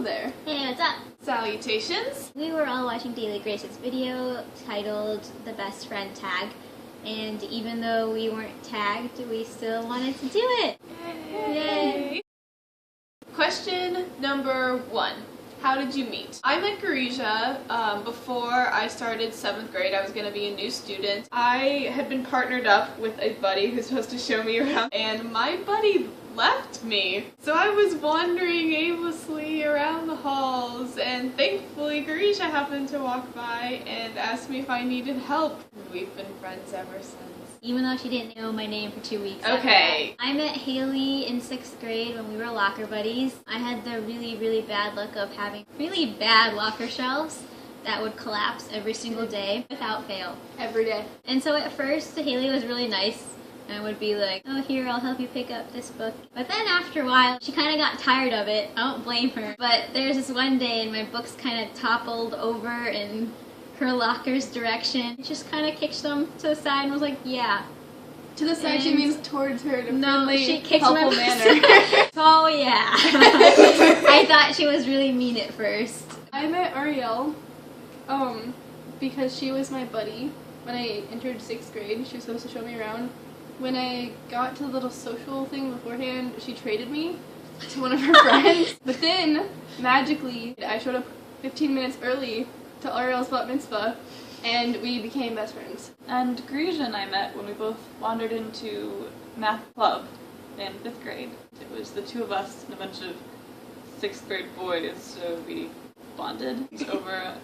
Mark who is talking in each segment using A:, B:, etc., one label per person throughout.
A: Hello there.
B: Hey, what's up?
C: Salutations.
B: We were all watching Daily Grace's video titled The Best Friend Tag, and even though we weren't tagged, we still wanted to do it.
C: Yay. Question number 1. How did you meet? I met Girija before I started 7th grade. I was going to be a new student. I had been partnered up with a buddy who's supposed to show me around, and my buddy left me. So I was wandering aimlessly around the halls, and thankfully Girija happened to walk by and asked me if I needed help. We've been friends ever since.
B: Even though she didn't know my name for 2 weeks.
C: Okay.
B: I met Hayley in 6th grade when we were locker buddies. I had the really bad luck of having really bad locker shelves that would collapse every single day without fail.
A: Every day.
B: And so at first, Hayley was really nice and would be like, oh, here, I'll help you pick up this book. But then after a while, she kind of got tired of it. I don't blame her. But there's this one day and my books kind of toppled over in her locker's direction. She just kind of kicked them to the side and was like, yeah.
A: To the side, she means towards her in a
B: No,
A: friendly,
B: she kicked
A: helpful
B: my
A: manner.
B: Oh, yeah. I thought she was really mean at first.
A: I met Arielle because she was my buddy when I entered 6th grade. She was supposed to show me around. When I got to the little social thing beforehand, she traded me to one of her friends. But then, magically, I showed up 15 minutes early to Arielle's bat mitzvah, and we became best friends.
D: And Girija and I met when we both wandered into math club in 5th grade. It was the two of us and a bunch of 6th grade boys, so we bonded over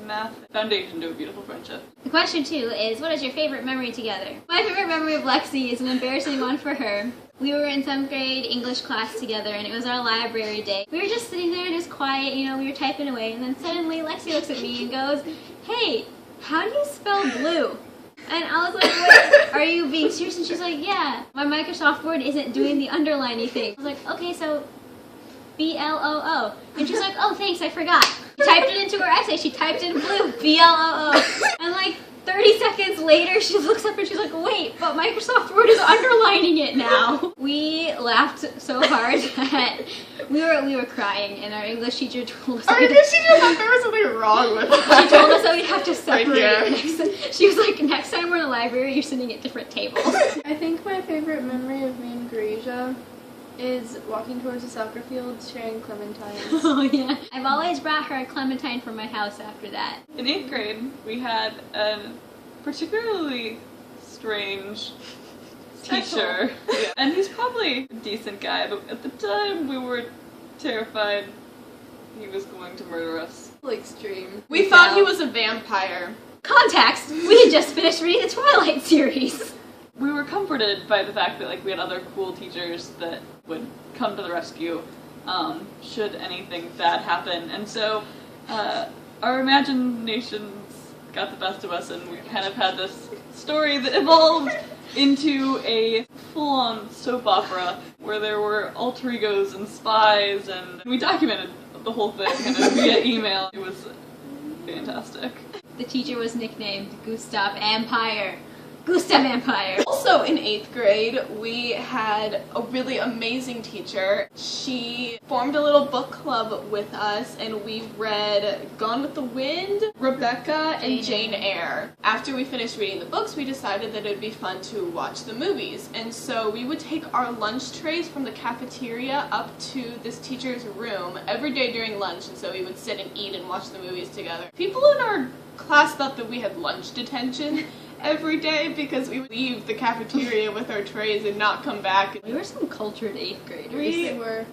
D: math foundation to a beautiful friendship.
B: Question 2 is, what is your favorite memory together? My favorite memory of Lexi is an embarrassing one for her. We were in 7th grade English class together, and it was our library day. We were just sitting there just quiet, you know, we were typing away, and then suddenly Lexi looks at me and goes, hey, how do you spell blue? And I was like, wait, are you being serious? And she's like, yeah, my Microsoft Word isn't doing the underlining thing. I was like, okay, so B-L-O-O. And she's like, oh, thanks, I forgot. She typed it into her essay. She typed in blue, B-L-O-O. And like 30 seconds later, she looks up and she's like, wait, but Microsoft Word is underlining it now. We laughed so hard that we were crying, and our English teacher told us.
C: Our English teacher thought there was something wrong with us.
B: She told us that we'd have to separate.
C: Right.
B: She was like, next time we're in the library, you're sitting at different tables.
A: I think my favorite memory of me and Girija is walking towards the soccer field sharing clementines.
B: Oh, yeah. I've always brought her a clementine from my house after that.
D: In 8th grade, we had a particularly strange teacher. Yeah. And he's probably a decent guy, but at the time we were terrified he was going to murder us.
A: Extreme.
C: We thought he was a vampire.
B: Context! We had just finished reading the Twilight series.
D: We were comforted by the fact that we had other cool teachers that would come to the rescue should anything bad happen. And so our imaginations got the best of us, and we kind of had this story that evolved into a full-on soap opera where there were alter egos and spies, and we documented the whole thing kind of via email. It was fantastic.
B: The teacher was nicknamed Gustav Empire. Gustav Empire.
C: Also in 8th grade, we had a really amazing teacher. She formed a little book club with us, and we read Gone with the Wind, Rebecca, and Jane Eyre. After we finished reading the books, we decided that it would be fun to watch the movies. And so we would take our lunch trays from the cafeteria up to this teacher's room every day during lunch, and so we would sit and eat and watch the movies together. People in our class thought that we had lunch detention every day because we would leave the cafeteria with our trays and not come back.
B: We were some cultured 8th graders.
A: We were.